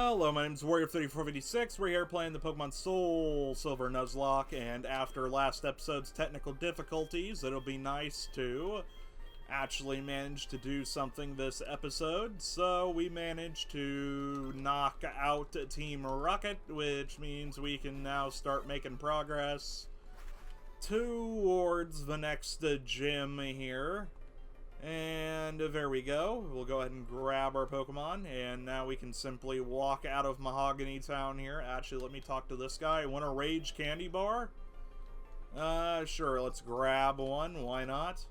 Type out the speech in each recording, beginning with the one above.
Hello, my name's Warrior3456. We're here playing the Pokemon soulsilver Nuzlocke, and after last episode's technical difficulties, it'll be nice to actually manage to do something this episode. So we managed to knock out Team Rocket, which means we can now start making progress towards the next gym here. And there we go. We'll go ahead and grab our Pokemon, and now we can simply walk out of Mahogany Town here. Actually, let me talk to this guy. Want a Rage Candy Bar? Sure, let's grab one. Why not?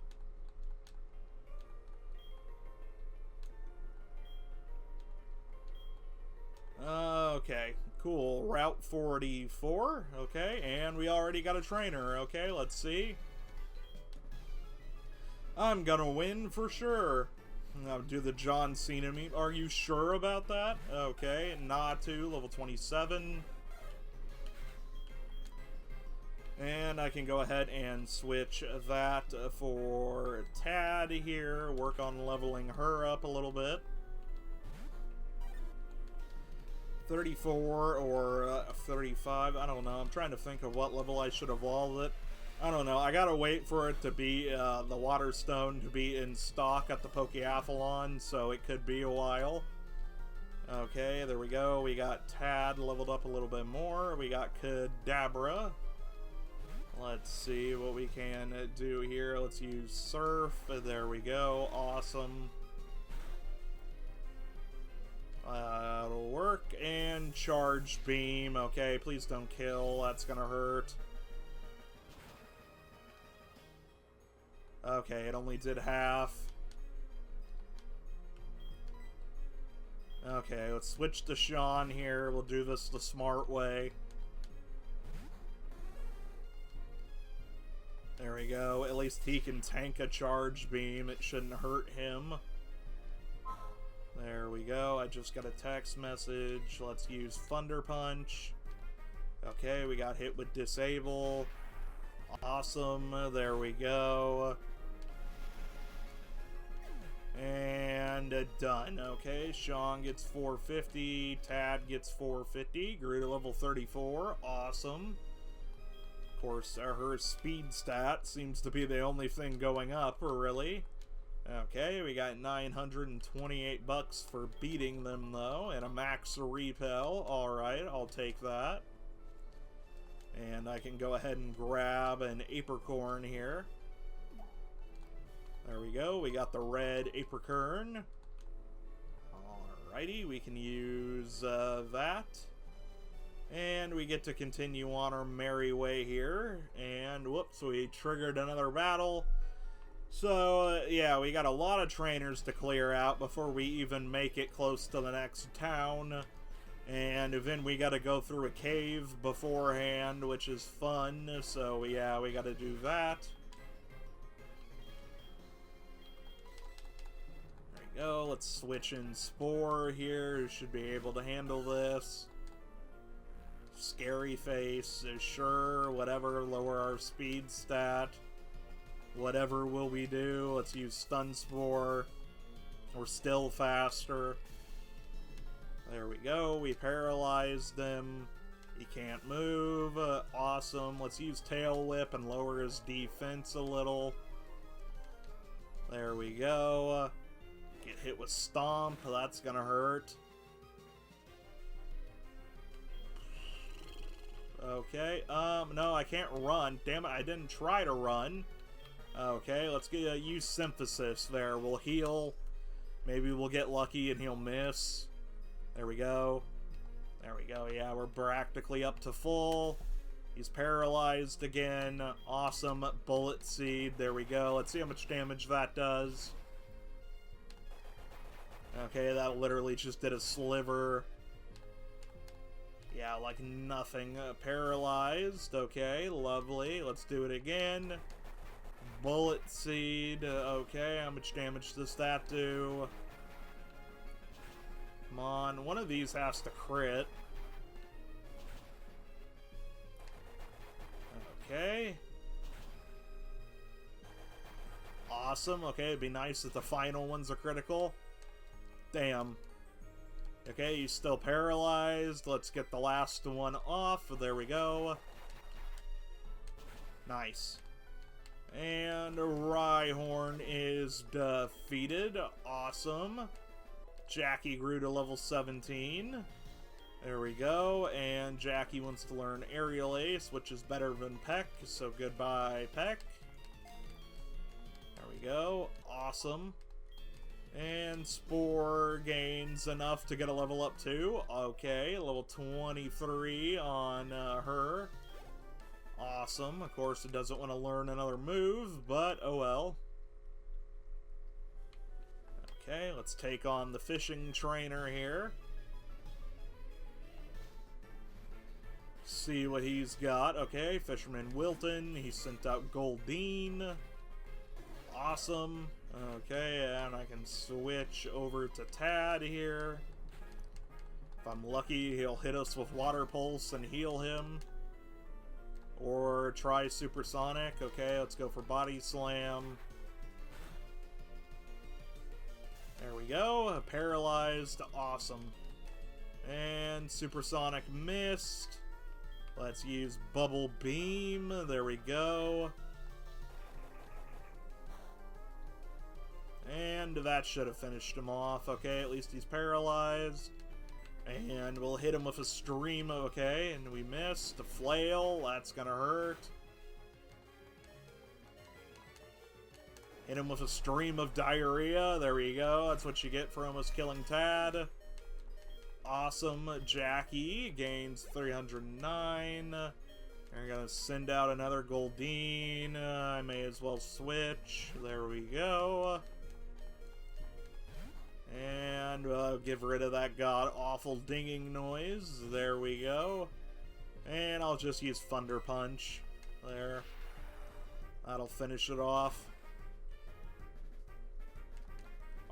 Okay, cool. Route 44. Okay, and we already got a trainer. Okay, let's see. I'm gonna win for sure. Now do the John Cena meme. Are you sure about that? Okay, Natu, level 27. And I can go ahead and switch that for Tad here. Work on leveling her up a little bit. 34 or 35, I don't know. I'm trying to think of what level I should evolve it. I don't know. I gotta wait for it to be, the Water Stone to be in stock at the Pokeathlon, so it could be a while. Okay, there we go. We got Tad leveled up a little bit more. We got Kadabra. Let's see what we can do here. Let's use Surf. There we go. Awesome. That'll work. And Charge Beam. Okay, please don't kill. That's gonna hurt. Okay, it only did half. Okay, let's switch to Sean here. We'll do this the smart way. There we go. At least he can tank a Charge Beam. It shouldn't hurt him. There we go. I just got a text message. Let's use Thunder Punch. Okay, we got hit with Disable. Awesome. There we go. And done. Okay, Sean gets 450. Tad gets 450. Grew to level 34. Awesome. Of course, her speed stat seems to be the only thing going up, really. Okay, we got 928 bucks for beating them, though, and a max repel. Alright, I'll take that. And I can go ahead and grab an Apricorn here. There we go. We got the red Apricorn. Alrighty, we can use that. And we get to continue on our merry way here. And whoops, we triggered another battle. So, yeah, we got a lot of trainers to clear out before we even make it close to the next town. And then we gotta go through a cave beforehand, which is fun. So, yeah, we gotta do that. There we go. Let's switch in Spore here. Who should be able to handle this. Scary Face. Sure, whatever. Lower our speed stat. Whatever will we do? Let's use Stun Spore. We're still faster. There we go. We paralyzed him. He can't move. Awesome. Let's use Tail Whip and lower his defense a little. There we go. Get hit with Stomp. That's gonna hurt. Okay. No, I can't run. Damn it, I didn't try to run. Okay, let's use Synthesis there. We'll heal. Maybe we'll get lucky and he'll miss. There we go. There we go. Yeah, we're practically up to full. He's paralyzed again. Awesome. Bullet Seed. There we go. Let's see how much damage that does. Okay, that literally just did a sliver. Yeah, like nothing. Paralyzed. Okay, lovely. Let's do it again. Bullet Seed. Okay, how much damage does that do? Come on, one of these has to crit. Okay. Awesome. Okay, it'd be nice if the final ones are critical. Damn. Okay, he's still paralyzed. Let's get the last one off. There we go. Nice. And Rhyhorn is defeated. Awesome. Jackie grew to level 17. There we go. And Jackie wants to learn Aerial Ace, which is better than Peck. So goodbye, Peck. There we go. Awesome. And Spore gains enough to get a level up too. Okay, level 23 on her. Awesome. Of course, it doesn't want to learn another move, but oh well. Okay, let's take on the fishing trainer here. See what he's got. Okay, Fisherman Wilton. He sent out Goldeen. Awesome. Okay, and I can switch over to Tad here. If I'm lucky, he'll hit us with Water Pulse and heal him. Or try Supersonic. Okay, let's go for Body Slam. There we go. Paralyzed. Awesome. And Supersonic missed. Let's use Bubble Beam. There we go. And that should have finished him off. Okay, at least he's paralyzed. And we'll hit him with a stream. Okay, and we missed. A flail. That's gonna hurt. Hit him with a stream of diarrhea. There we go. That's what you get for almost killing Tad. Awesome. Jackie gains 309. We're gonna send out another Goldeen. I may as well switch. There we go. And give rid of that god-awful dinging noise. There we go. And I'll just use Thunder Punch. There. That'll finish it off.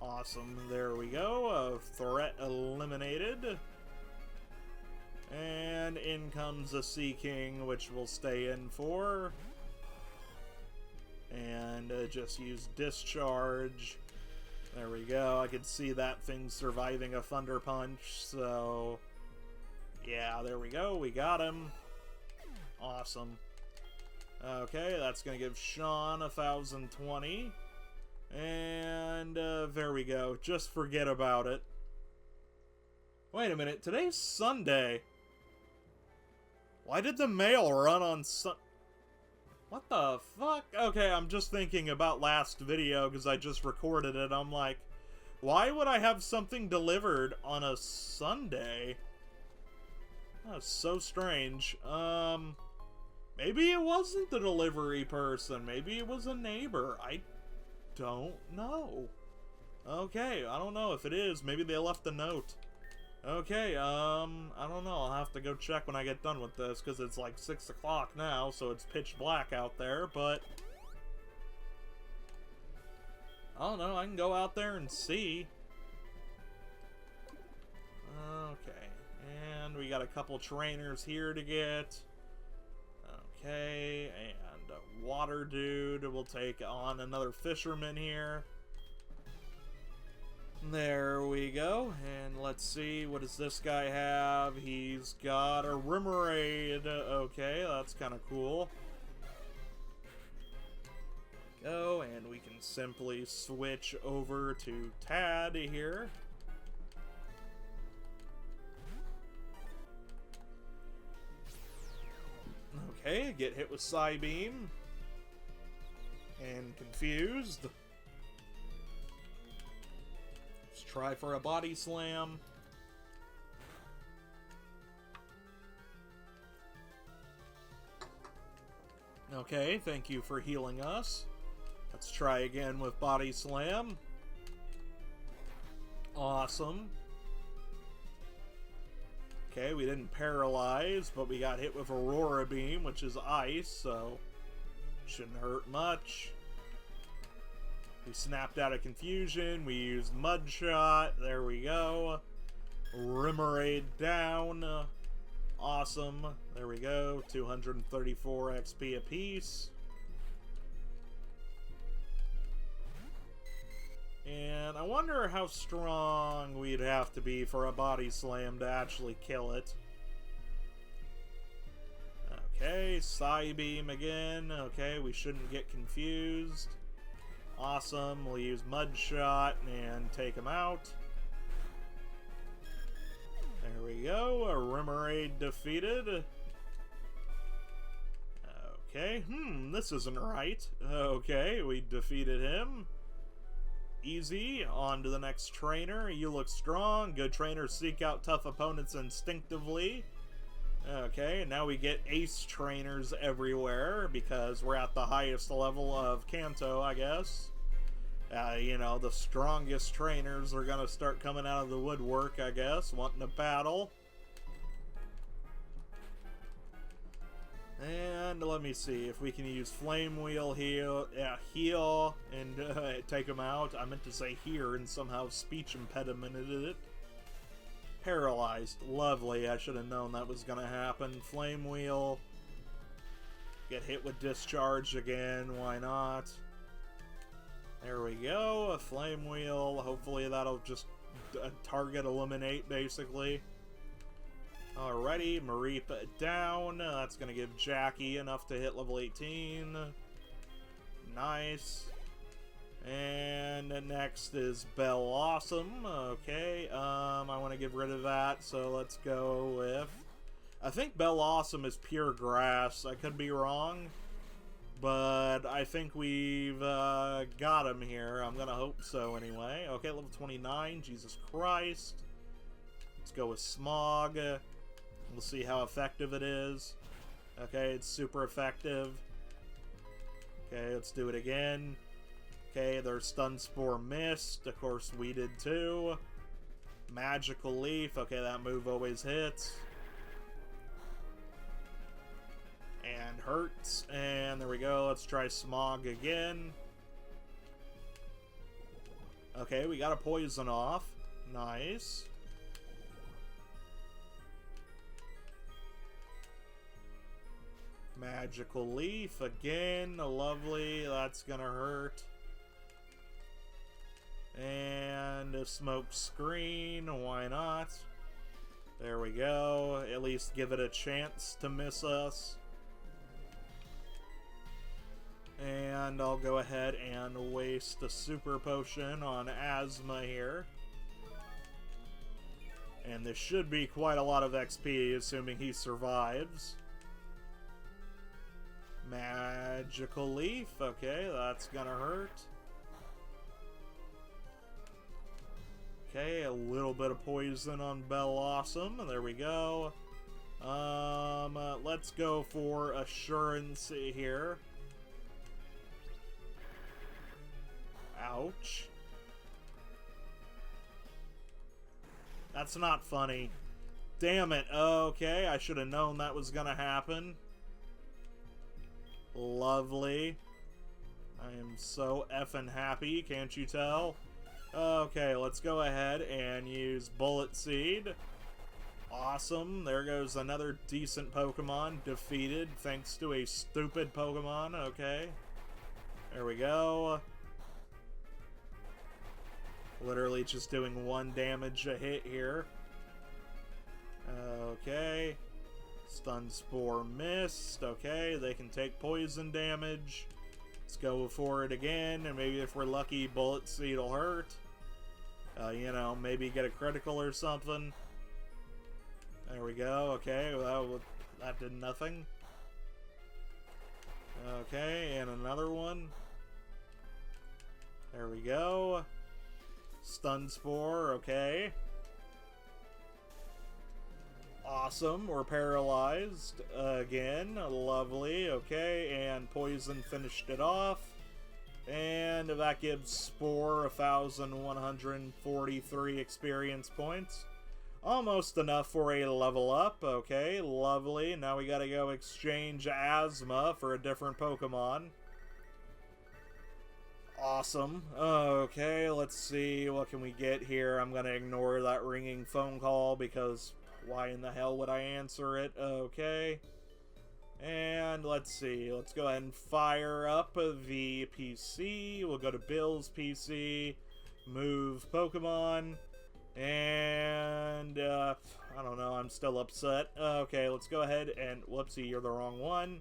Awesome. There we go. Threat eliminated. And in comes a Sea King, which we'll stay in for. And just use Discharge. There we go. I could see that thing surviving a Thunder Punch, so... yeah, there we go. We got him. Awesome. Okay, that's going to give Sean 1,020. And there we go. Just forget about it. Wait a minute. Today's Sunday. Why did the mail run on What the fuck? Okay, I'm just thinking about last video because I just recorded it. I'm like, why would I have something delivered on a Sunday? That's so strange. Maybe it wasn't the delivery person. Maybe it was a neighbor. I don't know. Okay, I don't know if it is. Maybe they left a note. Okay, I don't know. I'll have to go check when I get done with this, because it's like 6 o'clock now, so it's pitch black out there, but... I don't know, I can go out there and see. Okay, and we got a couple trainers here to get. Okay, and a water dude. We'll take on another fisherman here. There we go, and let's see, what does this guy have? He's got a Remoraid. Okay, that's kind of cool. Go, and we can simply switch over to Tad here. Okay, get hit with Psybeam. And confused. Try for a Body Slam. Okay, thank you for healing us. Let's try again with Body Slam. Awesome. Okay, we didn't paralyze, but we got hit with Aurora Beam, which is ice, so shouldn't hurt much. We snapped out of confusion. We used Mud Shot. There we go. Remoraid down. Awesome. There we go. 234 XP apiece. And I wonder how strong we'd have to be for a body slam to actually kill it. Okay, Psybeam again. Okay, we shouldn't get confused. Awesome, we'll use Mud Shot and take him out. There we go, a Remoraid defeated. Okay, this isn't right. Okay, we defeated him. Easy, on to the next trainer. You look strong. Good trainers seek out tough opponents instinctively. Okay, now we get ace trainers everywhere because we're at the highest level of Kanto, I guess. You know, the strongest trainers are gonna start coming out of the woodwork, I guess, wanting to battle. And let me see if we can use Flame Wheel heal and take him out. I meant to say here and somehow speech impedimented it. Paralyzed. Lovely. I should have known that was going to happen. Flame Wheel. Get hit with Discharge again. Why not? There we go. A Flame Wheel. Hopefully that'll just target eliminate, basically. Alrighty, Maripa down. That's going to give Jackie enough to hit level 18. Nice. And next is Bell Awesome. Okay, I want to get rid of that, so let's go with... I think Bell Awesome is pure grass. I could be wrong, but I think we've got him here. I'm going to hope so anyway. Okay, level 29. Jesus Christ. Let's go with Smog. We'll see how effective it is. Okay, it's super effective. Okay, let's do it again. Okay, there's Stun Spore missed. Of course, we did too. Magical Leaf. Okay, that move always hits. And hurts. And there we go. Let's try Smog again. Okay, we got a poison off. Nice. Magical Leaf again. Lovely. That's gonna hurt. And a Smoke Screen. Why not? There we go. At least give it a chance to miss us. And I'll go ahead and waste a Super Potion on Asthma here. And this should be quite a lot of XP, assuming he survives. Magical Leaf. Okay, that's gonna hurt. Okay, a little bit of poison on Bell Awesome. There we go. Let's go for Assurance here. Ouch. That's not funny. Damn it. Okay, I should have known that was gonna happen. Lovely. I am so effing happy, can't you tell? Okay, let's go ahead and use Bullet Seed. Awesome. There goes another decent Pokemon defeated thanks to a stupid Pokemon. Okay. There we go. Literally just doing 1 damage a hit here. Okay. Stun Spore missed. Okay, they can take poison damage. Let's go for it again, and maybe if we're lucky, Bullet Seed will hurt. You know, maybe get a critical or something. There we go. Okay, well, that did nothing. Okay, and another one. There we go. Stun Spore, okay. Awesome, we're paralyzed again. Lovely, okay, and poison finished it off. And that gives Spore 1,143 experience points. Almost enough for a level up, okay, lovely. Now we gotta go exchange Asthma for a different Pokemon. Awesome. Okay, let's see, what can we get here? I'm gonna ignore that ringing phone call because why in the hell would I answer it? Okay. And let's see, let's go ahead and fire up the PC. We'll go to Bill's PC. move Pokemon. And, I don't know, I'm still upset. Okay, let's go ahead and, whoopsie, you're the wrong one.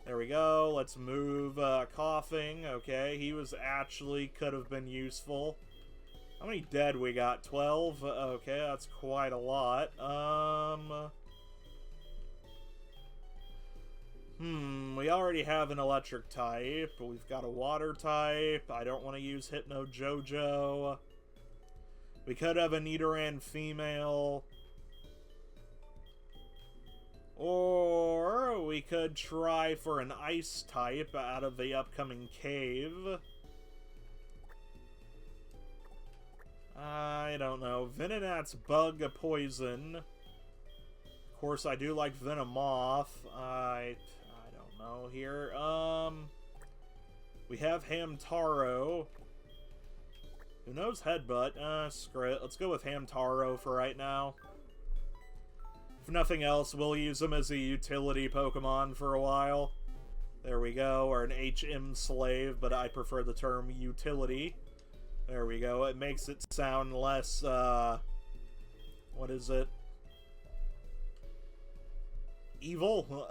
There we go, let's move, Coughing. Okay, he was actually, could have been useful. How many dead we got? 12? Okay, that's quite a lot. We already have an electric type. We've got a water type. I don't want to use Hypno Jojo. We could have a Nidoran female. Or we could try for an ice type out of the upcoming cave. I don't know. Venonat's bug poison. Of course, I do like Venomoth. I don't know here. We have Hamtaro. Who knows Headbutt? Screw it. Let's go with Hamtaro for right now. If nothing else, we'll use him as a utility Pokemon for a while. There we go. Or an HM slave, but I prefer the term utility. There we go. It makes it sound less, what is it? Evil?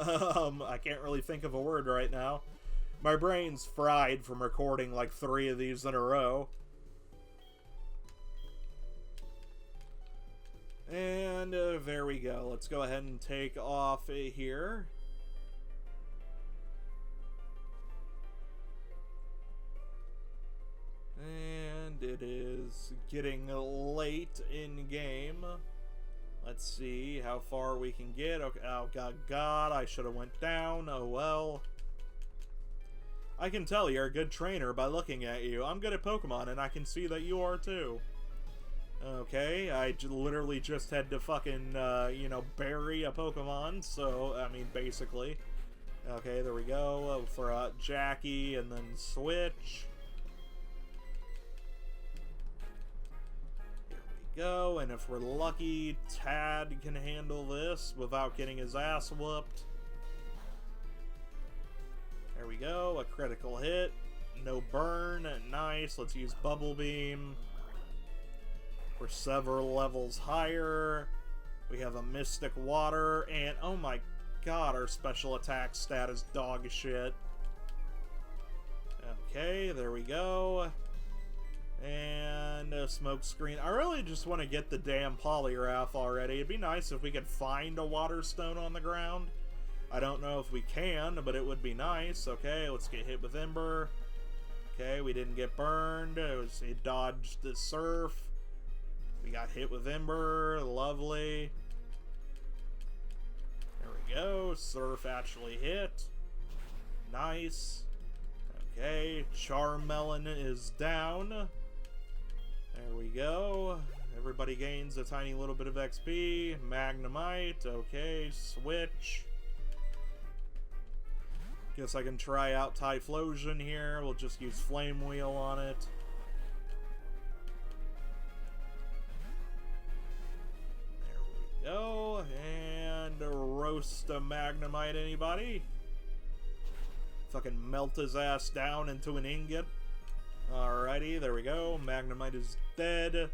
I can't really think of a word right now. My brain's fried from recording like 3 of these in a row. And there we go. Let's go ahead and take off here. And it is getting late in game. Let's see how far we can get. Okay, oh god, I should have went down. Oh well. I can tell you're a good trainer by looking at you. I'm good at Pokemon, and I can see that you are too. Okay, I literally just had to fucking, you know, bury a Pokemon, so, I mean, basically. Okay, there we go, for Jackie, and then switch. Here we go, and if we're lucky, Tad can handle this without getting his ass whooped. There we go, a critical hit, no burn, nice, let's use Bubble Beam. We're several levels higher. We have a Mystic Water, and oh my god, our special attack stat is dog shit. Okay, there we go. And a smoke screen. I really just want to get the damn Poliwrath already. It'd be nice if we could find a Water Stone on the ground. I don't know if we can, but it would be nice. Okay, let's get hit with Ember. Okay, we didn't get burned. It dodged the Surf. We got hit with Ember. Lovely. There we go. Surf actually hit. Nice. Okay. Charmelon is down. There we go. Everybody gains a tiny little bit of XP. Magnemite. Okay. Switch. Guess I can try out Typhlosion here. We'll just use Flame Wheel on it. Go, and roast a Magnemite, anybody? Fucking melt his ass down into an ingot. Alrighty, there we go. Magnemite is dead.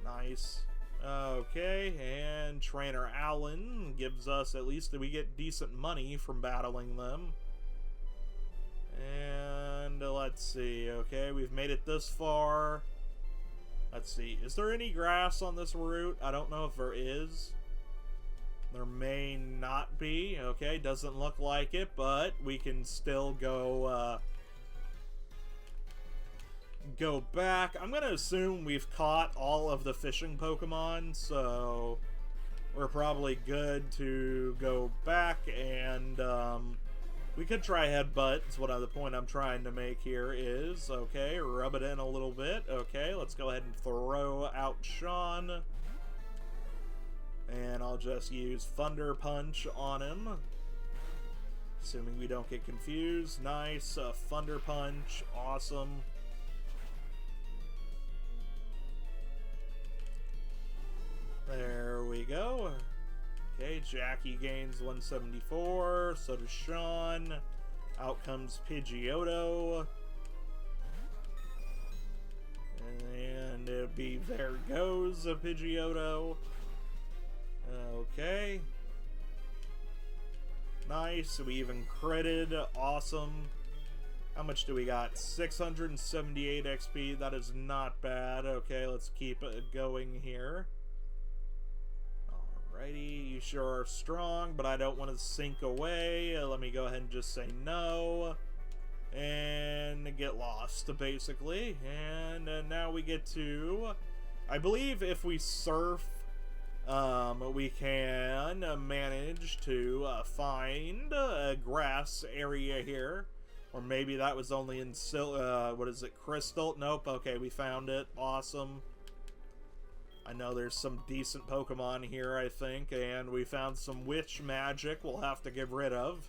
Nice. Okay, and Trainer Allen gives us, at least we get decent money from battling them. And let's see, okay, we've made it this far. Let's see, is there any grass on this route? I don't know if there is. There may not be. Okay, doesn't look like it, but we can still go, go back. I'm gonna assume we've caught all of the fishing Pokemon, so we're probably good to go back and, we could try Headbutt. That's what the point I'm trying to make here is. Okay, rub it in a little bit. Okay, let's go ahead and throw out Sean. And I'll just use Thunder Punch on him. Assuming we don't get confused. Nice. Thunder Punch. Awesome. There we go. Okay, Jackie gains 174, so does Sean. Out comes Pidgeotto. there goes a Pidgeotto. Okay. Nice, we even critted, awesome. How much do we got? 678 XP, that is not bad. Okay, let's keep it going here. Alrighty, you sure are strong, but I don't want to sink away. Let me go ahead and just say no. And get lost, basically. And now we get to... I believe if we surf, we can manage to find a grass area here. Or maybe that was only in what is it, Crystal? Nope, okay, we found it. Awesome. I know there's some decent Pokemon here, I think, and we found some witch magic we'll have to get rid of.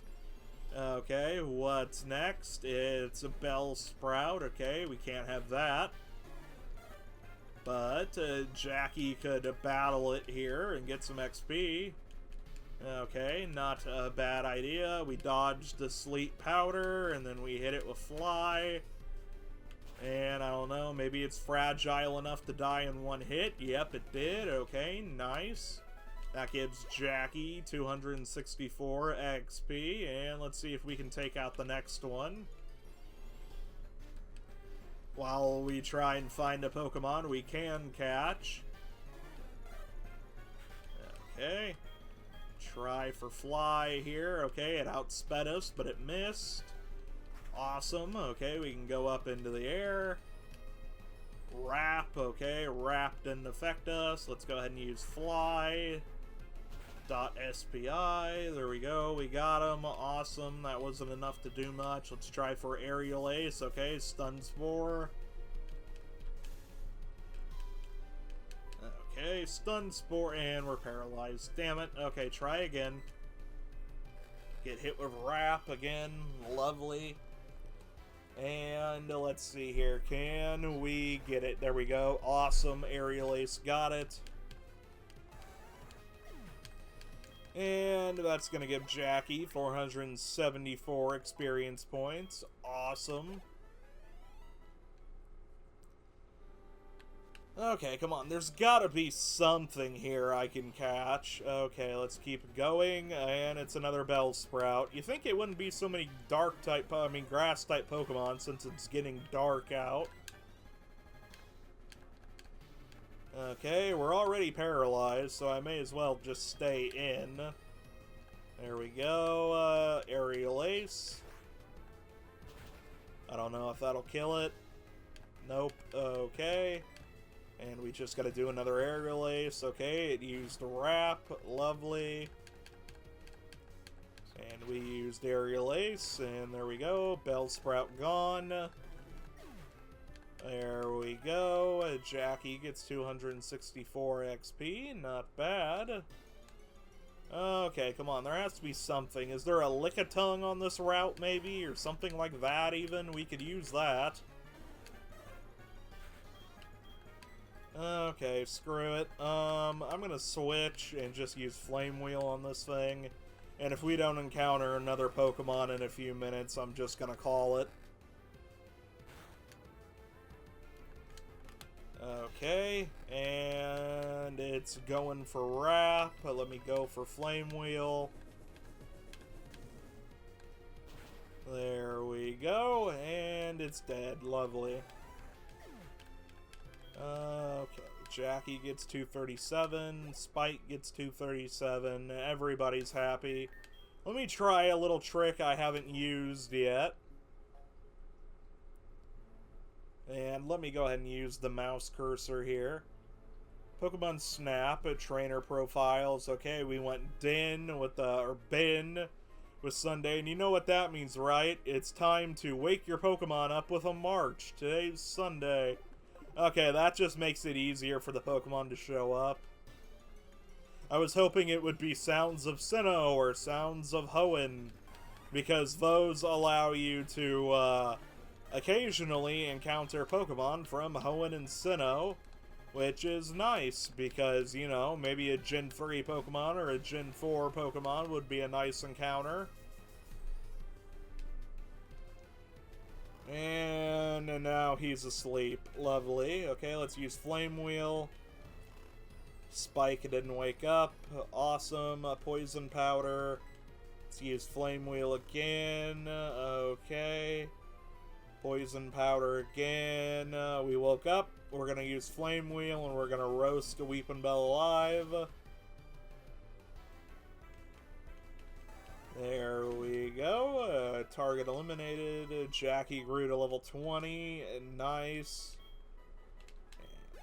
Okay, what's next? It's a Bellsprout. Okay, we can't have that. But Jackie could battle it here and get some XP. Okay, not a bad idea. We dodged the Sleep Powder, and then we hit it with Fly. And I don't know, maybe it's fragile enough to die in one hit. Yep, it did. Okay, nice. That gives Jackie 264 XP, and let's see if we can take out the next one. While we try and find a Pokemon we can catch. Okay. Try for Fly here. Okay, it outsped us, but it missed. Awesome. Okay, we can go up into the air. Wrap. Okay, Wrap didn't affect us. Let's go ahead and use Fly. .SPI. There we go. We got him. Awesome. That wasn't enough to do much. Let's try for Aerial Ace. Okay, Stun Spore. Okay, Stun Spore, and we're paralyzed. Damn it. Okay, try again. Get hit with Wrap again. Lovely. And let's see here. Can we get it? There we go. Awesome. Aerial Ace got it. And that's going to give Jackie 474 experience points. Awesome. Okay, come on. There's got to be something here I can catch. Okay, let's keep going. And it's another Bellsprout. You think it wouldn't be so many grass-type Pokemon since it's getting dark out. Okay, we're already paralyzed, so I may as well just stay in. There we go. Aerial Ace. I don't know if that'll kill it. Nope. Okay. And we just gotta do another Aerial Ace. Okay, it used Wrap. Lovely. And we used Aerial Ace, and there we go. Bellsprout gone. There we go. Jackie gets 264 XP. Not bad. Okay, come on. There has to be something. Is there a Lickitung on this route, maybe? Or something like that, even? We could use that. Okay, screw it. I'm gonna switch and just use Flame Wheel on this thing. And if we don't encounter another Pokemon in a few minutes, I'm just gonna call it. Okay, and it's going for Wrap. Let me go for Flame Wheel. There we go, and it's dead. Lovely. Okay, Jackie gets 237, Spike gets 237, everybody's happy. Let me try a little trick I haven't used yet. And let me go ahead and use the mouse cursor here. Pokemon Snap, trainer profiles. Okay, we went Bin with Sunday. And you know what that means, right? It's time to wake your Pokemon up with a march. Today's Sunday. Okay, that just makes it easier for the Pokemon to show up. I was hoping it would be Sounds of Sinnoh or Sounds of Hoenn, because those allow you to, occasionally encounter Pokemon from Hoenn and Sinnoh, which is nice because, you know, maybe a Gen 3 Pokemon or a Gen 4 Pokemon would be a nice encounter. And now he's asleep. Lovely. Okay, let's use Flame Wheel. Spike didn't wake up. Awesome. Poison Powder. Let's use Flame Wheel again. Okay. Poison Powder again. We woke up. We're going to use Flame Wheel and we're going to roast a Weeping Bell alive. There we go. Target eliminated. Jackie grew to level 20. Nice.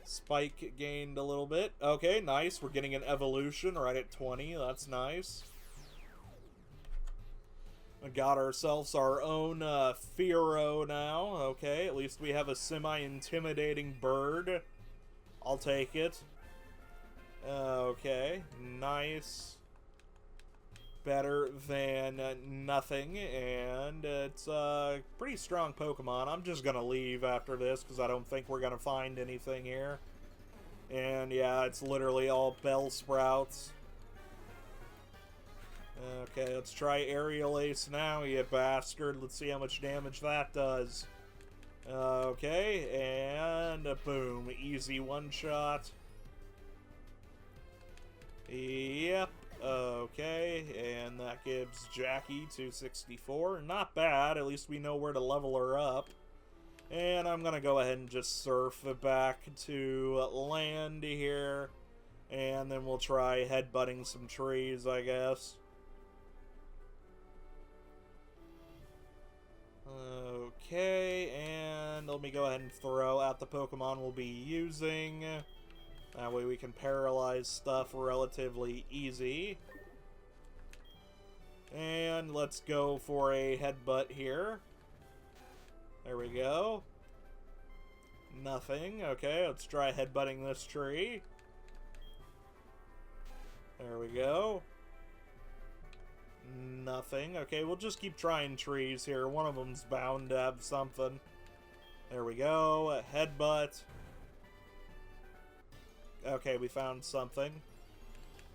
Spike gained a little bit. Okay, nice. We're getting an evolution right at 20. That's nice. We got ourselves our own Fearow now. Okay, at least we have a semi-intimidating bird. I'll take it. Okay, nice. Better than nothing, and it's a pretty strong Pokemon. I'm just gonna leave after this because I don't think we're gonna find anything here. And yeah, it's literally all Bellsprouts. Okay, let's try Aerial Ace now, you bastard. Let's see how much damage that does. Okay, and boom, easy one-shot. Yep. Okay, and that gives Jackie 264. Not bad, at least we know where to level her up. And I'm gonna go ahead and just surf back to land here. And then we'll try headbutting some trees, I guess. Okay, and let me go ahead and throw out the Pokemon we'll be using. That way we can paralyze stuff relatively easy. And let's go for a headbutt here. There we go. Nothing. Okay, let's try headbutting this tree. There we go. Nothing. Okay, we'll just keep trying trees here. One of them's bound to have something. There we go. A headbutt. Okay, we found something.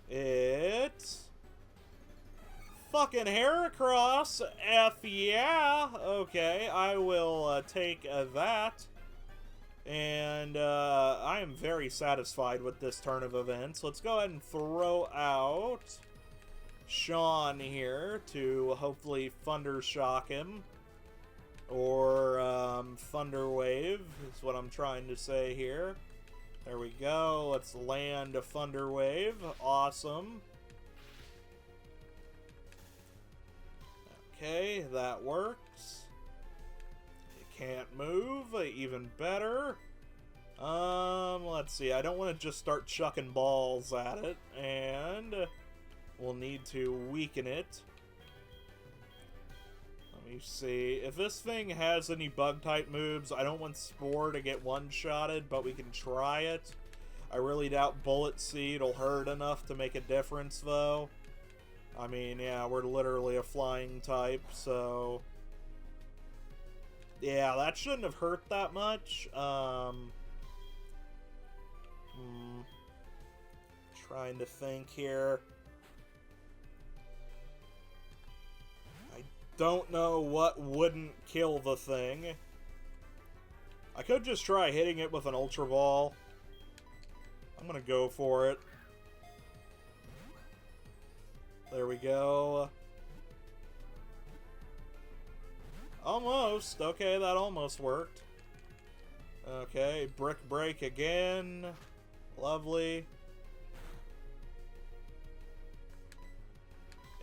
It's fucking Heracross. F yeah. Okay, I will take that. And I am very satisfied with this turn of events. Let's go ahead and throw out Sean here to hopefully Thunder Shock him. Or Thunder Wave is what I'm trying to say here. There we go. Let's land a Thunder Wave. Awesome. Okay, that works. You can't move. Even better. Let's see. I don't want to just start chucking balls at it. And we'll need to weaken it. Let me see. If this thing has any bug-type moves, I don't want Spore to get one-shotted, but we can try it. I really doubt Bullet Seed will hurt enough to make a difference, though. I mean, yeah, we're literally a flying type, so... yeah, that shouldn't have hurt that much. Trying to think here. Don't know what wouldn't kill the thing. I could just try hitting it with an Ultra Ball. I'm gonna go for it. There we go. Almost. Okay, that almost worked. Okay, Brick Break again. Lovely.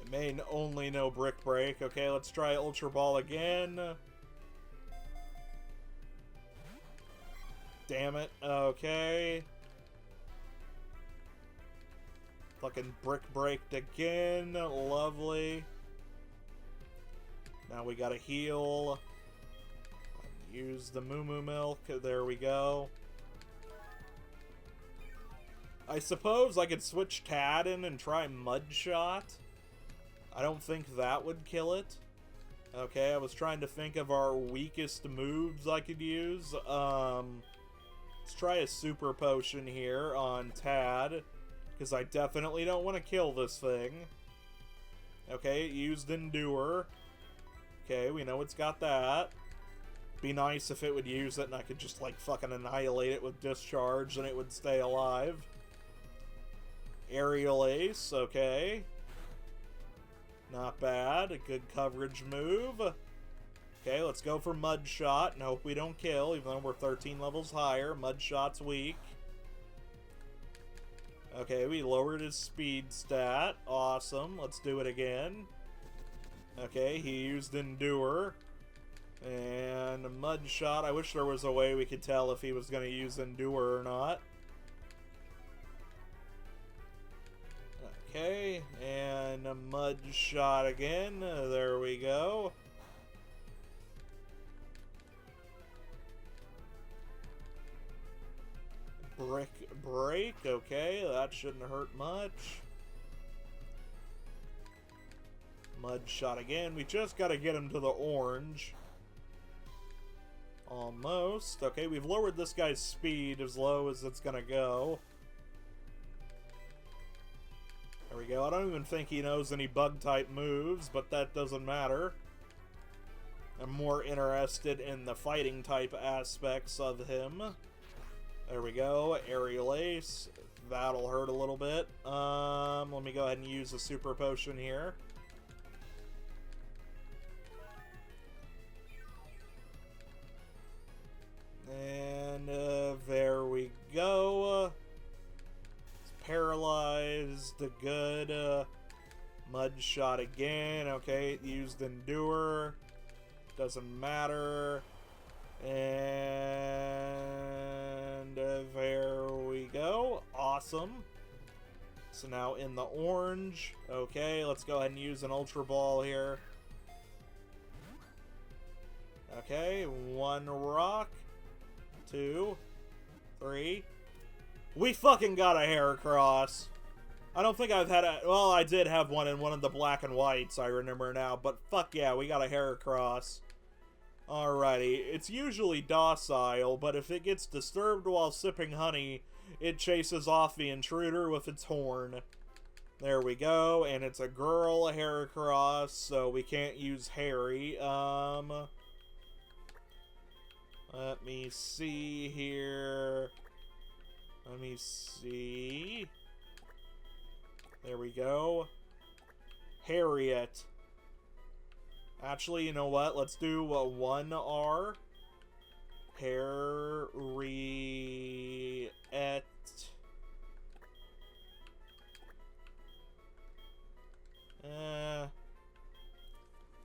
It may only know Brick Break. Okay, let's try Ultra Ball again. Damn it. Okay. Fucking Brick Breaked again. Lovely. Now we gotta heal. Use the Moo Moo Milk. There we go. I suppose I could switch Tad in and try Mud Shot. I don't think that would kill it. Okay, I was trying to think of our weakest moves I could use. Let's try a Super Potion here on Tad, because I definitely don't want to kill this thing. Okay, it used Endure. Okay, we know it's got that. Be nice if it would use it and I could just, like, fucking annihilate it with discharge and it would stay alive. Aerial Ace, okay. Not bad. A good coverage move. Okay, let's go for Mud Shot and hope we don't kill, even though we're 13 levels higher. Mud Shot's weak. Okay, we lowered his speed stat. Awesome. Let's do it again. Okay, he used Endure. And a Mud Shot. I wish there was a way we could tell if he was going to use Endure or not. Okay, and a Mud Shot again. There we go. Brick Break, okay, that shouldn't hurt much. Mud Shot again. We just got to get him to the orange. Almost. Okay, we've lowered this guy's speed as low as it's gonna go. There we go. I don't even think he knows any bug-type moves, but that doesn't matter. I'm more interested in the fighting-type aspects of him. There we go. Aerial Ace. That'll hurt a little bit. Let me go ahead and use a Super Potion here. And there we go. It's paralyzed. Good. Mud Shot again. Okay, used Endure. Doesn't matter. And there we go. Awesome. So now in the orange. Okay, let's go ahead and use an Ultra Ball here. Okay, 1 rock. 2, 3. We fucking got a Heracross. I don't think I've had a... Well, I did have one in one of the black and whites, I remember now. But fuck yeah, we got a Heracross. Alrighty. It's usually docile, but if it gets disturbed while sipping honey, it chases off the intruder with its horn. There we go. And it's a girl Heracross, so we can't use Harry. Let me see here. Let me see. There we go. Harriet. Actually, you know what? Let's do a 1R. Harriet.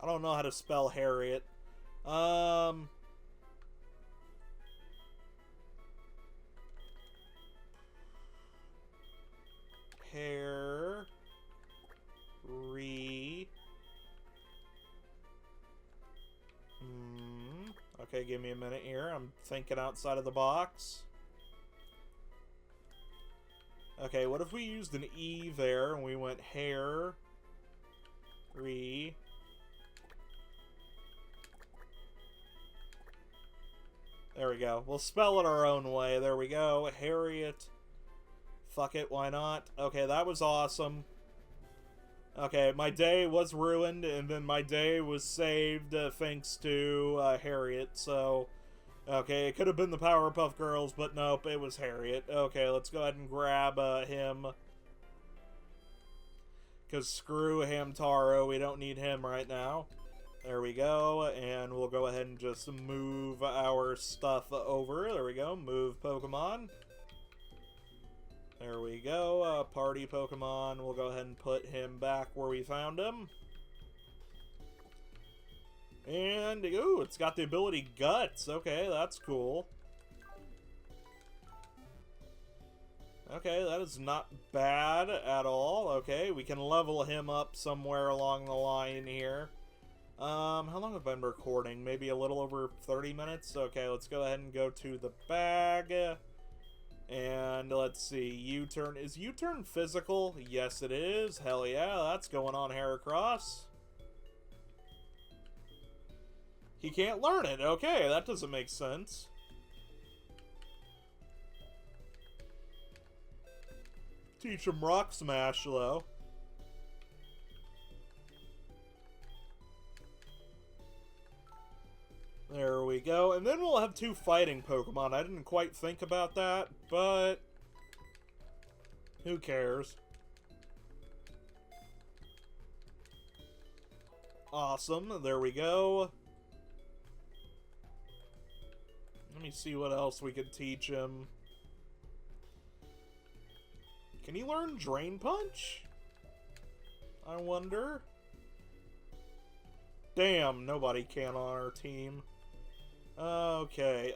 I don't know how to spell Harriet. Okay, give me a minute here. I'm thinking outside of the box. Okay, what if we used an E there and we went hair, There we go. We'll spell it our own way. There we go. Harriet. Fuck it, why not? Okay, that was awesome. Okay, my day was ruined, and then my day was saved thanks to Harriet, so... Okay, it could have been the Powerpuff Girls, but nope, it was Harriet. Okay, let's go ahead and grab him. Because screw Hamtaro, we don't need him right now. There we go, and we'll go ahead and just move our stuff over. There we go, move Pokemon. There we go, party Pokemon. We'll go ahead and put him back where we found him. And, ooh, it's got the ability Guts. Okay, that's cool. Okay, that is not bad at all. Okay, we can level him up somewhere along the line here. How long have I been recording? Maybe a little over 30 minutes? Okay, let's go ahead and go to the bag. And let's see, U-turn. Is U-turn physical? Yes, it is. Hell yeah, that's going on Heracross. He can't learn it. Okay, that doesn't make sense. Teach him Rock Smash, though. There we go. 2 fighting Pokemon. I didn't quite think about that, but who cares? Awesome, there we go. Let me see what else we could teach him. Can he learn Drain Punch? I wonder. Damn, nobody can on our team. Okay,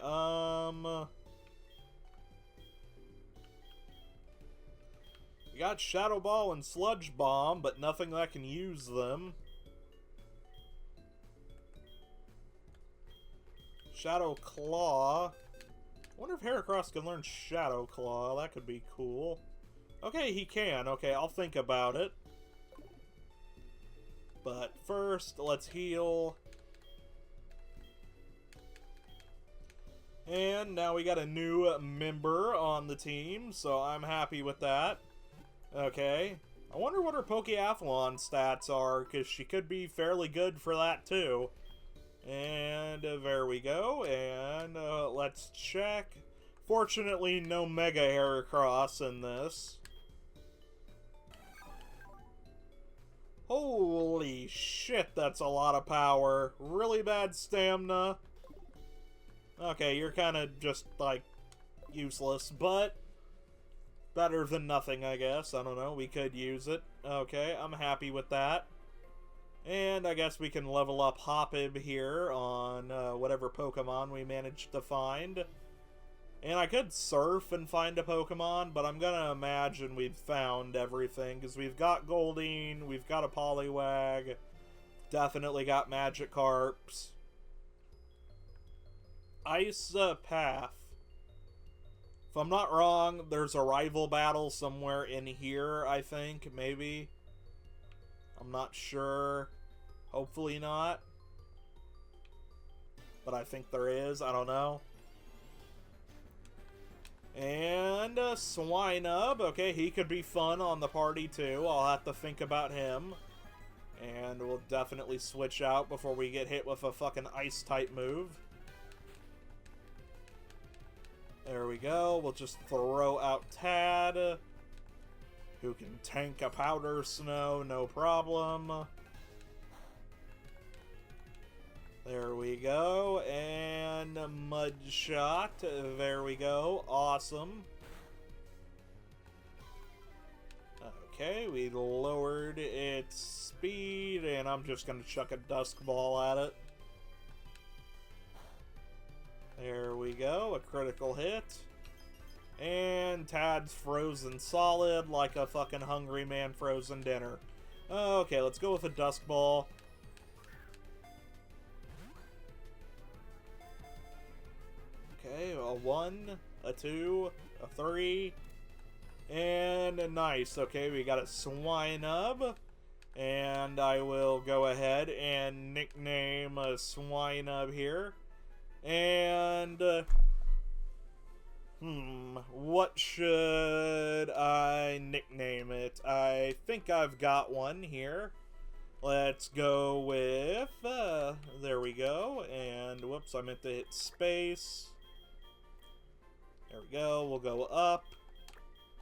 we got Shadow Ball and Sludge Bomb, but nothing that can use them. Shadow Claw. I wonder if Heracross can learn Shadow Claw. That could be cool. Okay, he can. Okay, I'll think about it. But first, let's heal. And now we got a new member on the team, so I'm happy with that. Okay. I wonder what her Pokeathlon stats are, because she could be fairly good for that too. And there we go. And let's check. Fortunately, no Mega Heracross in this. Holy shit, that's a lot of power. Really bad stamina. Okay, you're kind of just, like, useless, but better than nothing, I guess. I don't know, we could use it. Okay, I'm happy with that. And I guess we can level up Hoppib here on whatever Pokemon we managed to find. And I could surf and find a Pokemon, but I'm gonna imagine we've found everything, because we've got Goldeen, we've got a Poliwag, definitely got Magikarps. Ice Path. If I'm not wrong, there's a rival battle somewhere in here, I think, maybe. I'm not sure. Hopefully not. But I think there is, I don't know. And Swinub, okay, he could be fun on the party too. I'll have to think about him. And we'll definitely switch out before we get hit with a fucking ice-type move. There we go. We'll just throw out Tad, who can tank a Powder Snow, no problem. There we go. And Mud Shot. There we go. Awesome. Okay, we lowered its speed, and I'm just going to chuck a Dusk Ball at it. There we go, a critical hit. And Tad's frozen solid like a fucking hungry man frozen dinner. Okay, let's go with a Dusk Ball. Okay, a 1, a 2, a 3, and a nice. Okay, we got a Swinub. And I will go ahead and nickname a Swinub here. And, what should I nickname it? I think I've got one here. Let's go with, there we go. And, whoops, I meant to hit space. There we go, we'll go up.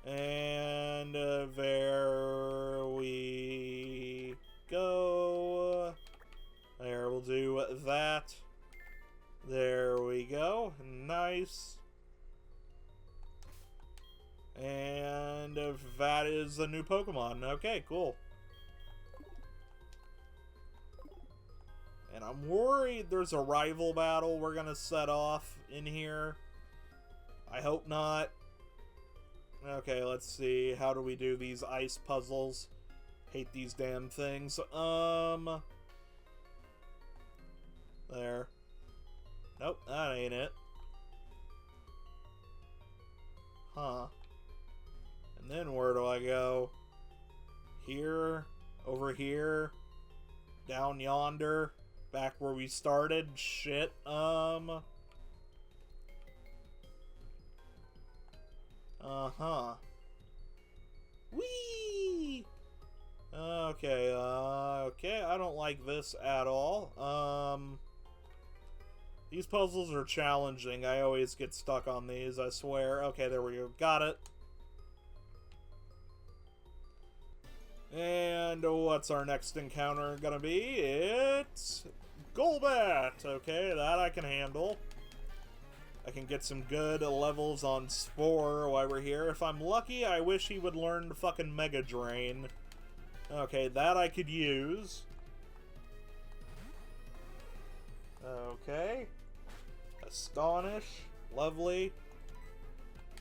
And, there we go. There, we'll do that. There we go. Nice. And that is a new Pokemon. Okay, cool. And I'm worried there's a rival battle we're gonna set off in here. I hope not. Okay, let's see. How do we do these ice puzzles? Hate these damn things. There. Nope, that ain't it. Huh. And then where do I go? Here, over here, down yonder, back where we started. Shit, Uh-huh. Whee! Okay, okay, I don't like this at all. These puzzles are challenging. I always get stuck on these, I swear. Okay, there we go. Got it. And what's our next encounter gonna be? It's Golbat. Okay, that I can handle. I can get some good levels on Spore while we're here. If I'm lucky, I wish he would learn to fucking Mega Drain. Okay, that I could use. Okay. Astonish. Lovely.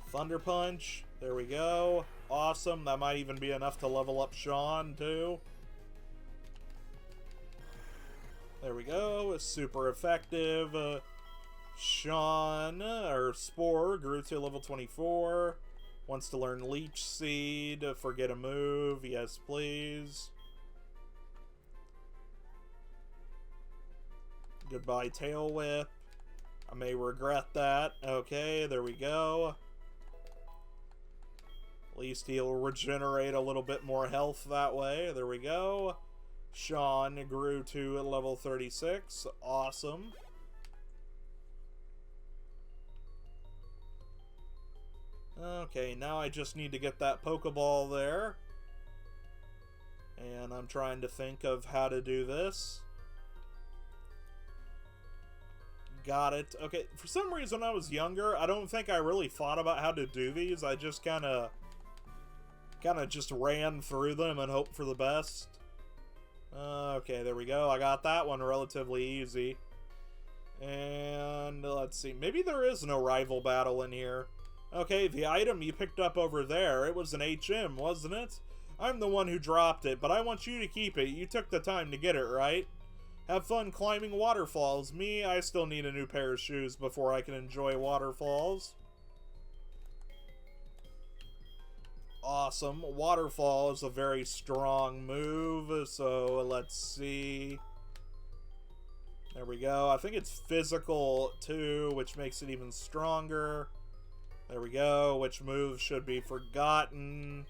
Thunder Punch. There we go. Awesome. That might even be enough to level up Sean, too. There we go. It's super effective. Sean, or Spore, grew to level 24. Wants to learn Leech Seed. Forget a move. Yes, please. Goodbye, Tail Whip. I may regret that. Okay, there we go. At least he'll regenerate a little bit more health that way. There we go. Sean grew to level 36. Awesome. Okay, now I just need to get that Pokeball there. And I'm trying to think of how to do this. Got it. Okay, for some reason when I was younger, I don't think I really thought about how to do these. I just kind of just ran through them and hoped for the best. Okay, there we go. I got that one relatively easy. And let's see. Maybe there is no rival battle in here. Okay, the item you picked up over there, it was an HM, wasn't it? I'm the one who dropped it, but I want you to keep it. You took the time to get it, right? Have fun climbing waterfalls. Me, I still need a new pair of shoes before I can enjoy waterfalls. Awesome. Waterfall is a very strong move, so let's see. There we go. I think it's physical, too, which makes it even stronger. There we go. Which move should be forgotten?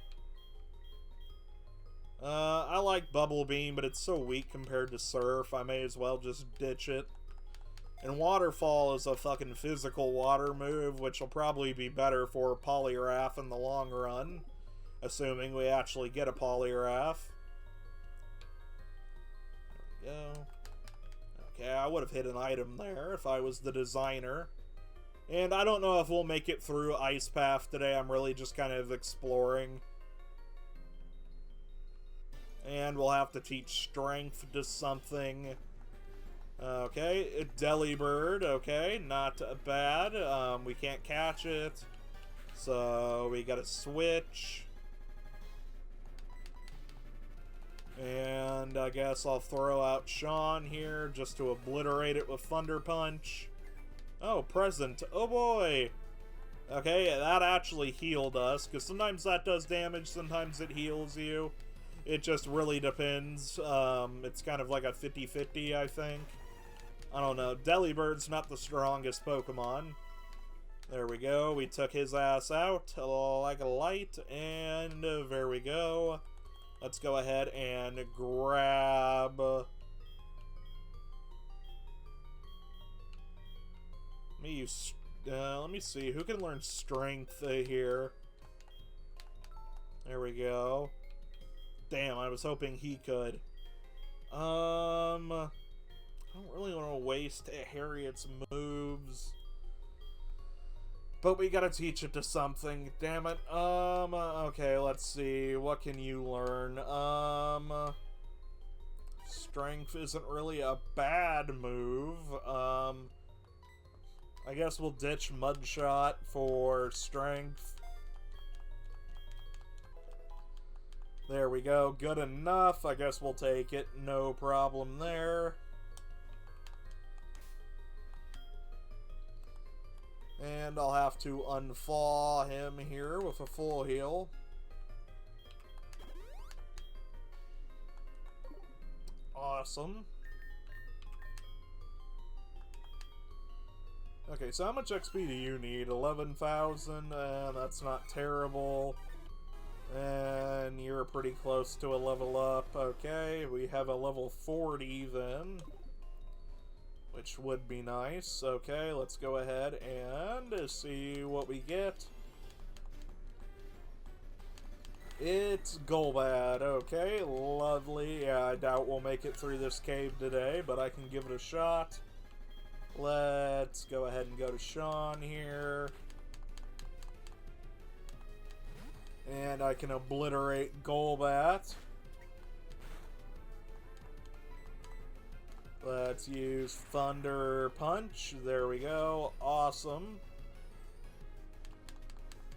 I like Bubble Beam, but it's so weak compared to Surf, I may as well just ditch it. And Waterfall is a fucking physical water move, which will probably be better for Poliwrath in the long run. Assuming we actually get a Poliwrath. There we go. Okay, I would have hit an item there if I was the designer. And I don't know if we'll make it through Ice Path today. I'm really just kind of exploring. And we'll have to teach Strength to something. Okay, Delibird. Okay, not bad. We can't catch it. So we gotta switch. And I guess I'll throw out Sean here just to obliterate it with Thunder Punch. Oh, present. Oh boy! Okay, that actually healed us, because sometimes that does damage, sometimes it heals you. It just really depends. It's kind of like a 50-50, I think. I don't know. Delibird's not the strongest Pokemon. There we go. We took his ass out like a light, and there we go. Let's go ahead and grab... let me see. Who can learn Strength here? There we go. Damn, I was hoping he could. I don't really want to waste Harriet's moves. But we gotta teach it to something. Damn it. Okay, let's see. What can you learn? Strength isn't really a bad move. I guess we'll ditch Mudshot for Strength. There we go. Good enough. I guess we'll take it. No problem there. And I'll have to unthaw him here with a full heal. Awesome. Okay, so how much XP do you need? 11,000? That's not terrible. And you're pretty close to a level up. Okay, we have a level 40 then. which would be nice. Okay, let's go ahead and see what we get. It's Golbat. Okay, lovely. Yeah, I doubt we'll make it through this cave today, but I can give it a shot. Let's go ahead and go to Sean here. And I can obliterate Golbat. Let's use Thunder Punch. There we go. Awesome.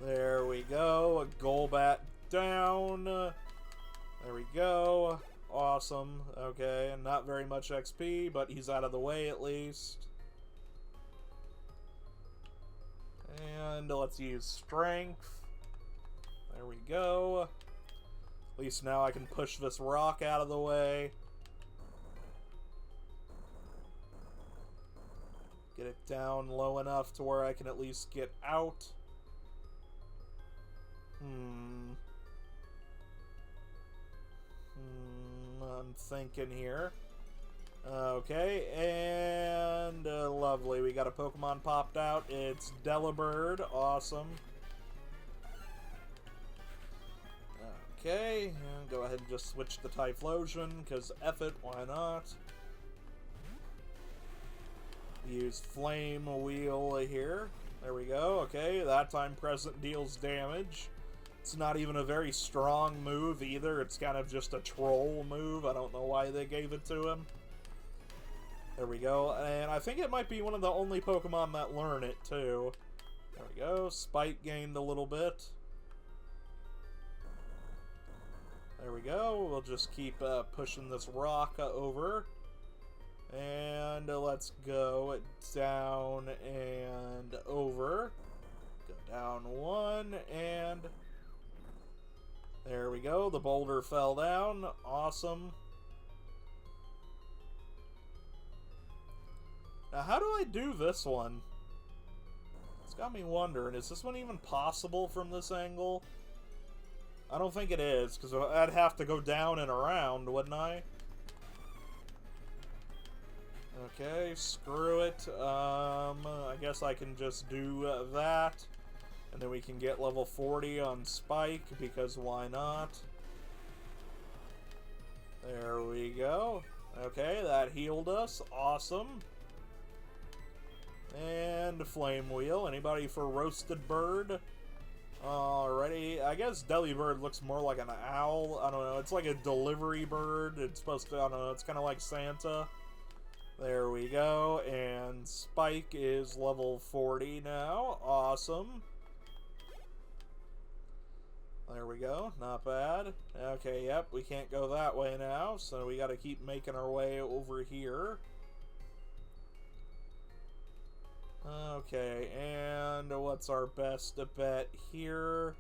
There we go. A Golbat down. There we go. Awesome. Okay, and not very much XP, but he's out of the way at least. And let's use Strength. There we go. At least now I can push this rock out of the way. Get it down low enough to where I can at least get out. I'm thinking here. Okay, and lovely. We got a Pokemon popped out. It's Delibird. Awesome. Okay, and go ahead and just switch to Typhlosion, because F it, why not? Use Flame Wheel here. There we go. Okay, that time Present deals damage. It's not even a very strong move either. It's kind of just a troll move. I don't know why they gave it to him. There we go. And I think it might be one of the only Pokemon that learn it, too. There we go. Spike gained a little bit. There we go. We'll just keep pushing this rock over. And let's go down and over. Go down one, and there we go. The boulder fell down. Awesome. Now, how do I do this one? It's got me wondering, is this one even possible from this angle? I don't think it is, because I'd have to go down and around, wouldn't I? Okay, screw it. I guess I can just do that. And then we can get level 40 on Spike, because why not? There we go. Okay, that healed us. Awesome. And Flame Wheel. Anybody for Roasted Bird? Alrighty. I guess Delibird looks more like an owl. I don't know. It's like a delivery bird. It's supposed to, I don't know, it's kind of like Santa. There we go. And Spike is level 40 now. Awesome. There we go. Not bad. Okay, yep. We can't go that way now, so we got to keep making our way over here. Okay, and what's our best bet here?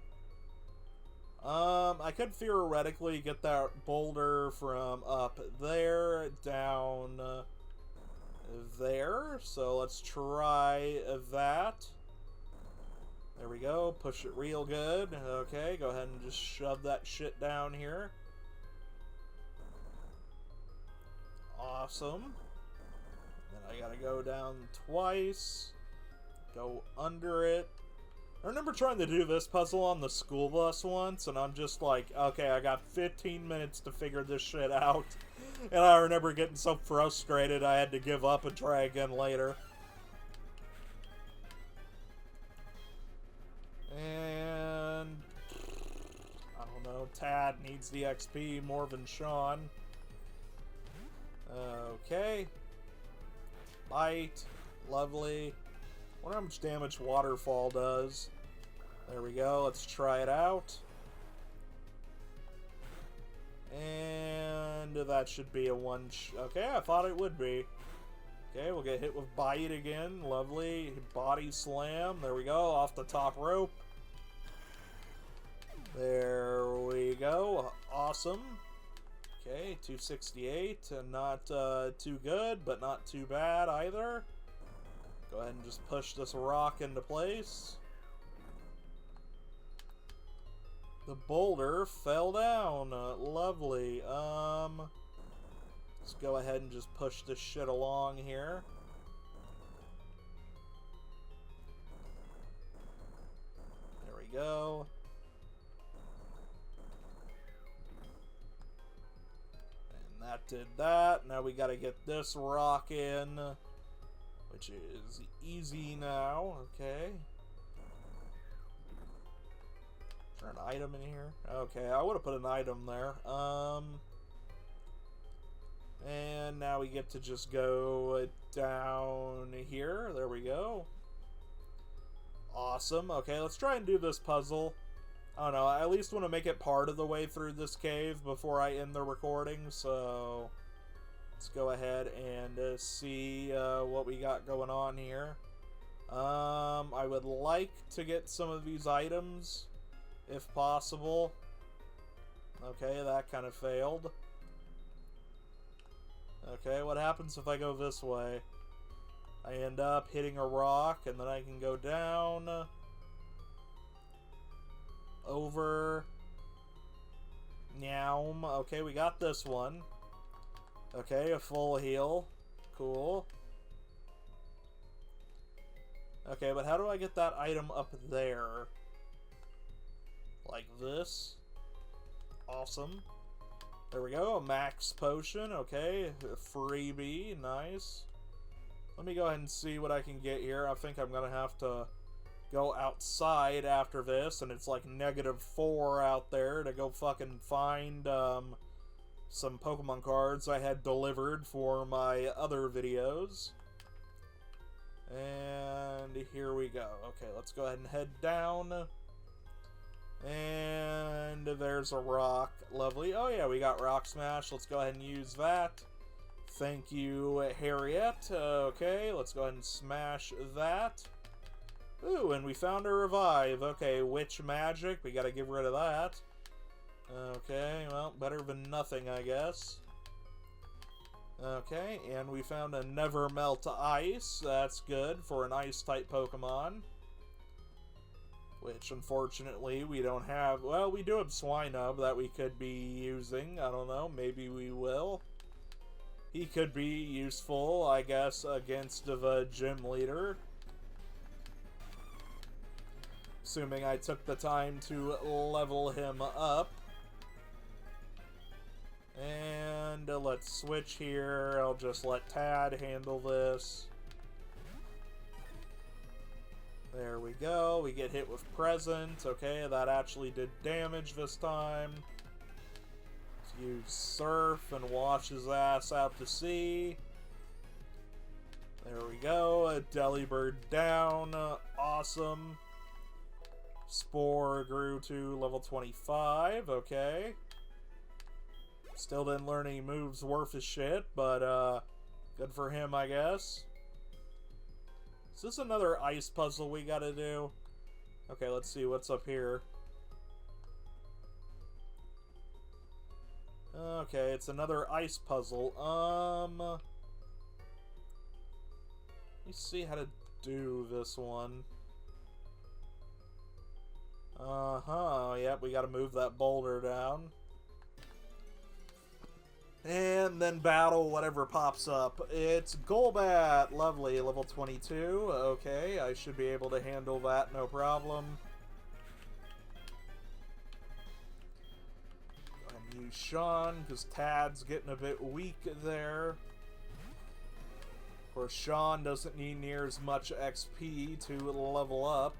I could theoretically get that boulder from up there down there, so let's try that. There we go, push it real good. Okay, go ahead and just shove that shit down here. Awesome. Then I gotta go down twice. Go under it. I remember trying to do this puzzle on the school bus once, and I'm just like, okay, I got 15 minutes to figure this shit out. And I remember getting so frustrated I had to give up and try again later. And I don't know, Tad needs the XP more than Sean. Okay. Bite. Lovely. Wonder how much damage Waterfall does. There we go. Let's try it out. And that should be a one. Okay, I thought it would be. Okay, we'll get hit with Bite again. Lovely. Body Slam. There we go. Off the top rope. There we go. Awesome. Okay, 268. Not too good, but not too bad either. Go ahead and just push this rock into place. The boulder fell down. Lovely. Let's go ahead and just push this shit along here. That did that. Now we gotta get this rock in, which is easy now. Okay. Is there an item in here? Okay, I would have put an item there. And now we get to just go down here. There we go. Awesome. Okay, let's try and do this puzzle. I don't know, I at least want to make it part of the way through this cave before I end the recording, so let's go ahead and see what we got going on here. I would like to get some of these items, if possible. Okay, that kind of failed. Okay, what happens if I go this way? I end up hitting a rock, and then I can go down, over, Nyaum. Okay, we got this one. Okay, a full heal. Cool. Okay, but how do I get that item up there? Like this? Awesome. There we go, a max potion. Okay, a freebie. Nice. Let me go ahead and see what I can get here. I think I'm gonna have to go outside after this, and it's like -4 out there to go fucking find some Pokemon cards I had delivered for my other videos. And here we go. Okay, let's go ahead and head down. And there's a rock. Lovely. Oh yeah, we got Rock Smash. Let's go ahead and use that. Thank you, Harriet. Okay, let's go ahead and smash that. Ooh, and we found a revive. Okay, Witch Magic. We gotta get rid of that. Okay, well, better than nothing, I guess. Okay, and we found a Never Melt Ice. That's good for an Ice-type Pokemon. Which, unfortunately, we don't have. Well, we do have Swinub that we could be using. I don't know, maybe we will. He could be useful, I guess, against the gym leader. Assuming I took the time to level him up. And let's switch here. I'll just let Tad handle this. There we go. We get hit with Present. Okay, that actually did damage this time. Let's use Surf and wash his ass out to sea. There we go. A Delibird down. Awesome. Spore grew to level 25. Okay. Still didn't learn any moves worth a shit, but good for him, I guess. Is this another ice puzzle we gotta do? Okay, let's see what's up here. Okay, it's another ice puzzle. Let me see how to do this one. Yep, we gotta move that boulder down. And then battle whatever pops up. It's Golbat! Lovely, level 22. Okay, I should be able to handle that, no problem. Go ahead and use Sean, because Tad's getting a bit weak there. Of course, Sean doesn't need near as much XP to level up.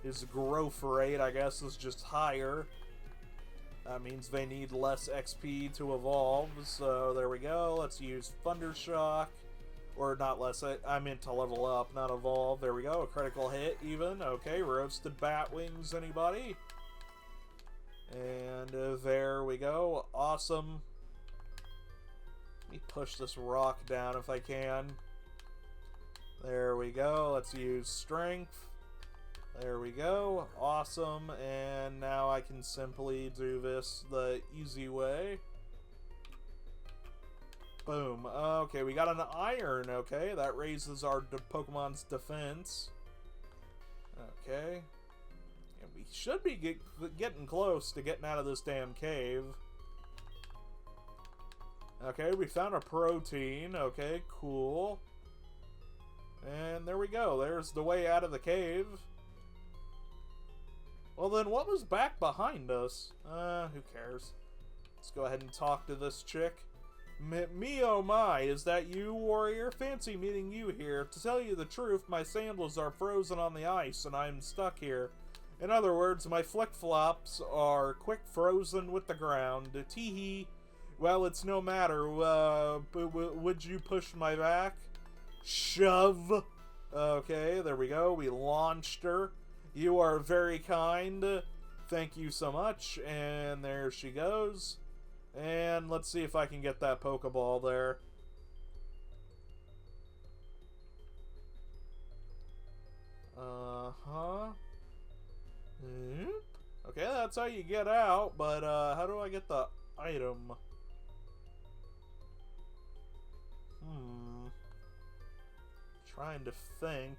His growth rate, I guess, is just higher. That means they need less XP to evolve, so there we go. Let's use Thundershock. Or not less, I meant to level up, not evolve. There we go, a critical hit even. Okay, roasted bat wings, anybody? And there we go, awesome. Let me push this rock down if I can. There we go, let's use Strength. There we go, awesome, and now I can simply do this the easy way. Boom. Okay, we got an iron, okay, that raises our Pokemon's defense. Okay. And we should be getting close to getting out of this damn cave. Okay, we found a protein, okay, cool. And there we go, there's the way out of the cave. Well then, what was back behind us? Who cares? Let's go ahead and talk to this chick. Me oh my, is that you, warrior? Fancy meeting you here. To tell you the truth, my sandals are frozen on the ice and I'm stuck here. In other words, my flick-flops are quick frozen with the ground. Teehee. Well, it's no matter. Would you push my back? Shove. Okay, there we go. We launched her. You are very kind. Thank you so much. And there she goes. And let's see if I can get that Pokeball there. Uh-huh. Okay, that's how you get out, but how do I get the item? Trying to think.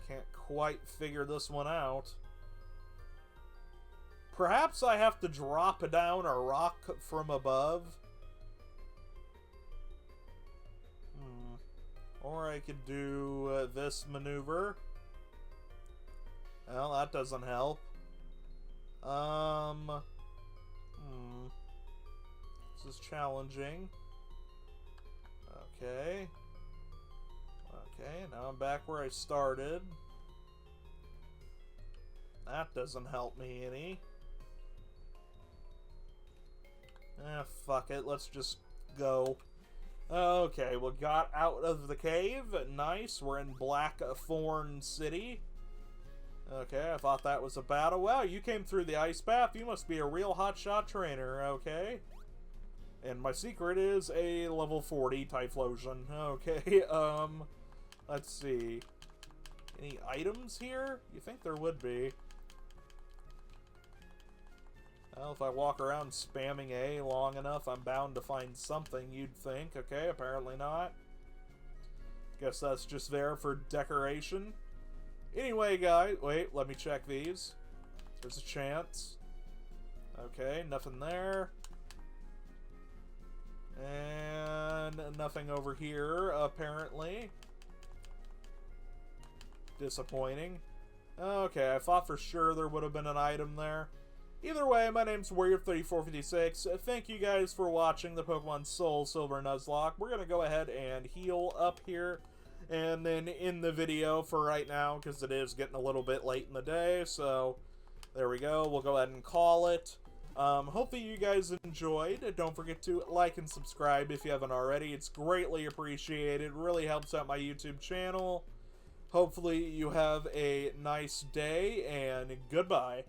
Can't quite figure this one out. Perhaps I have to drop down a rock from above. Or I could do this maneuver. Well, that doesn't help. This is challenging. Okay. Okay, now I'm back where I started. That doesn't help me any. Fuck it, let's just go. Okay, we got out of the cave. Nice, we're in Blackthorn City. Okay, I thought that was a battle. Wow, you came through the ice bath. You must be a real hotshot trainer, okay. And my secret is a level 40 Typhlosion. Okay, let's see. Any items here? You think there would be. Well, if I walk around spamming A long enough, I'm bound to find something, you'd think. Okay, apparently not. Guess that's just there for decoration. Anyway, guys, wait, let me check these. There's a chance. Okay, nothing there. And nothing over here, apparently. Disappointing. Okay, I thought for sure there would have been an item there. Either way, my name's Warrior2456. Thank you guys for watching the Pokemon Soul Silver Nuzlocke. We're going to go ahead and heal up here and then end the video for right now because it is getting a little bit late in the day. So there we go. We'll go ahead and call it. Hopefully you guys enjoyed. Don't forget to like and subscribe if you haven't already. It's greatly appreciated. It really helps out my YouTube channel. Hopefully you have a nice day and goodbye.